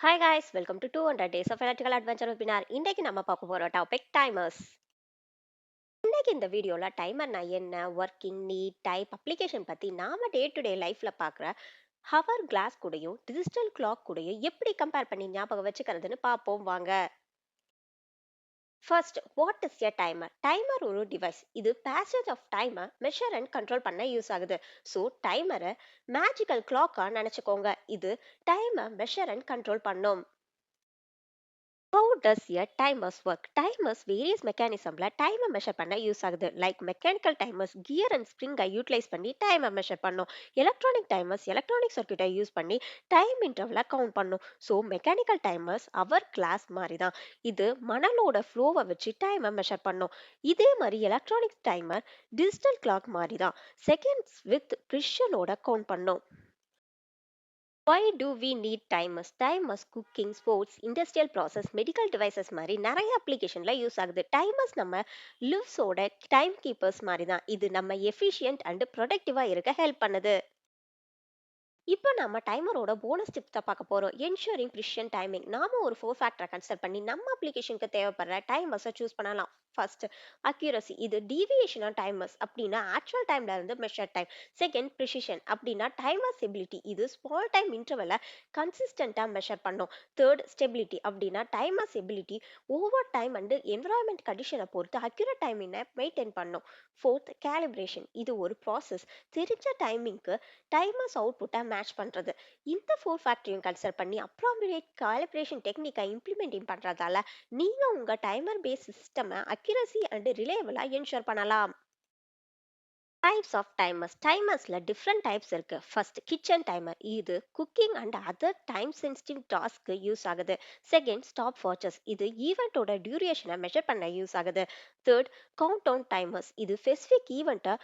Hi guys, welcome to 200 Days of Electrical Adventure webinar. இன்னைக்கு நம்ம பார்க்க போற டாபிக் டைமர்ஸ். இன்னைக்கு இந்த வீடியோல டைமர்னா என்ன, ஒர்க்கிங், நீட், டைப், அப்ளிகேஷன் பத்தி நாம டே டு டே லைஃப்ல பார்க்குற ஹவர் கிளாஸ் கூடயும் டிஜிட்டல் கிளாக் கூடயும் எப்படி கம்பேர் பண்ணி ஞாபகம் வச்சுக்கிறதுன்னு பார்ப்போம் வாங்க. First, what is a timer? Timer ஒரு டிவைஸ். இது பேசேஜ் ஆஃப் டைமை மெஷர் அண்ட் கண்ட்ரோல் பண்ண யூஸ் ஆகுது. ஸோ டைமரை மேஜிக்கல் கிளாக்கா நினைச்சுக்கோங்க. இது டைமை மெஷர் அண்ட் கண்ட்ரோல் பண்ணும். How does a timers work? Timers various mechanismல டைமை மெஷர் பண்ண யூஸ் ஆகுது. Like mechanical timers gear and ஸ்ப்ரிங்கை யூட்டிலைஸ் பண்ணி டைமை மெஷர் பண்ணும். எலக்ட்ரானிக் டைமர்ஸ் எலக்ட்ரானிக் சர்க்யூட்டை யூஸ் பண்ணி டைம் இன்டர்வலை கவுண்ட் பண்ணும். ஸோ மெக்கானிக்கல் டைமர்ஸ் அவர் கிளாஸ் மாதிரி தான். இது மணலோட ஃப்ளோவை வச்சு டைமை மெஷர் பண்ணும். இதே மாதிரி எலக்ட்ரானிக் டைமர் டிஜிட்டல் கிளாக் மாதிரி தான். செகண்ட்ஸ் வித் ப்ரிஷனோட கவுண்ட் பண்ணும். Why do we need timers? Timers cooking, sports, industrial process, medical devices மாதிரி நிறைய அப்ளிகேஷன்ல யூஸ் ஆகுது. டைமர்ஸ் நம்ம லிவ்ஸோட டைம் கீப்பர்ஸ் மாதிரி தான். இது நம்ம எஃபிஷியன்ட் அண்ட் ப்ரொடக்டிவா இருக்க ஹெல்ப் பண்ணுது. இப்போ நம்ம டைமரோட போனஸ் டிப்ஸ் தான் பார்க்க போறோம். Ensuring precision timing. நாம ஒரு 4 ஃபேக்டரை கன்சிடர் பண்ணி நம்ம அப்ளிகேஷனுக்கு தேவைப்படுற டைமர்ஸை சூஸ் பண்ணலாம். First, accuracy. இது டீவியேஷன் ஆன் டைமர்ஸ் அப்படின்னா ஆக்சுவல் டைம்ல இருந்து மெஷர் டைம். செகண்ட், ப்ரிசிஷன் அப்படின்னா டைமர்ஸ் எபிலிட்டி. இது ஸ்மால் டைம் இன்டர்வலை கன்சிஸ்டண்டா மெஷர் பண்ணும். தேர்ட், ஸ்டெபிலிட்டி அப்படின்னா timers ability over time and environment கண்டிஷனை பொறுத்து அக்யூரேட் டைமிங்கை மெயின்டைன் பண்ணும். Fourth, calibration. இது ஒரு ப்ராசஸ். தெரிஞ்ச டைமிங்க்கு டைமர்ஸ் அவுட்புட்டை மேட்ச் பண்றது. இந்த 4 ஃபேக்டரையும் கன்சிடர் பண்ணி அப்ராப்ரியேட் காலிப்ரேஷன் டெக்னிக்கை இம்ப்ளிமெண்டிங் பண்றதால நீங்க உங்க டைமர் பேஸ் சிஸ்டமை அக்யூரசி அண்ட் ரிலையபிளா என்ஷூர் பண்ணலாம். Types of timers. டைமர்ஸ்ல டிஃப்ரெண்ட் டைப்ஸ் இருக்கு. First, kitchen timer. இது cooking and other time sensitive டாஸ்க்கு யூஸ் ஆகுது. Second, stop watches. இது ஈவெண்ட்டோட டியூரேஷனை மெஷர் பண்ண யூஸ் ஆகுது. Third, count down timers. இது ஸ்பெசிஃபிக் ஈவெண்ட்டை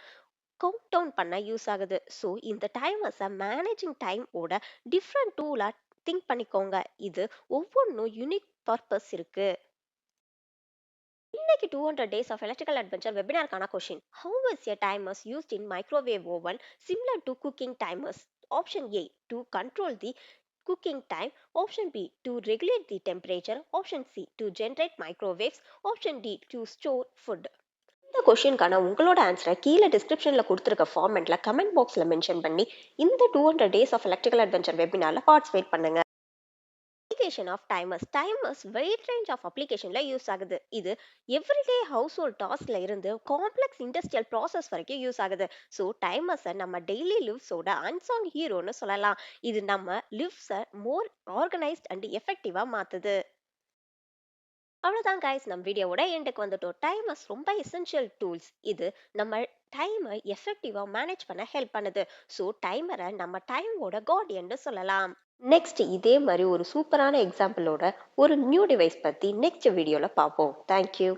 கவுண்ட் டவுன் பண்ண யூஸ் ஆகுது. ஸோ இந்த டைமர்ஸை மேனேஜிங் டைம் ஓட டிஃப்ரெண்ட் டூலா திங்க் பண்ணிக்கோங்க. இது ஒவ்வொன்றும் யூனிக் பர்பஸ் இருக்கு. இன்னைக்கு 200 டேஸ் ஆஃப் எலக்ட்ரிக்கல் அட்வென்ச்சர் வெபினார்க்கான question. How is a timers used in microwave oven similar to cooking timers? Option A, to control the cooking time. Option B, to regulate the temperature. Option C, to generate microwaves. Option D, to store food. இந்த கொஷினுக்கான உங்களோட ஆன்சரை கீழே டிஸ்கிரிப்ஷன்ல கொடுத்துருக்க ஃபார்மெட்ல comment பாக்ஸ்ல mention பண்ணி இந்த 200 days of electrical adventure வெபினார்ல பார்ட்டிசிபேட் பண்ணுங்க. Application of timers. Timers wide range of அப்ளிகேஷன்ல யூஸ் ஆகுது. இது எவ்ரிடே ஹவுஸ் ஹோல்ட் டாஸ்க்ல இருந்து காம்ப்ளெக்ஸ் இண்டஸ்ட்ரியல் ப்ராசஸ் வரைக்கும் யூஸ் ஆகுது. ஸோ டைமர்ஸை நம்ம டெய்லி லிவ்ஸோட அன்சாங் ஹீரோன்னு சொல்லலாம். இது நம்ம லிவ்ஸை மோர் ஆர்கனைஸ்ட் அண்ட் எஃபெக்டிவா மாத்துது. அவ்வளோதான் கைஸ், நம்ம வீடியோவோட எண்டுக்கு வந்துட்டோம். டைமர்ஸ் ரொம்ப எசென்ஷியல் டூல்ஸ். இது நம்ம டைமை எஃபெக்டிவா மேனேஜ் பண்ண ஹெல்ப் பண்ணுது. ஸோ டைமரை நம்ம டைமோட கார்டியன்னு சொல்லலாம். நெக்ஸ்ட் இதே மாதிரி ஒரு சூப்பரான எக்ஸாம்பிளோட ஒரு நியூ டிவைஸ் பத்தி நெக்ஸ்ட் வீடியோல பார்ப்போம். தேங்க்யூ.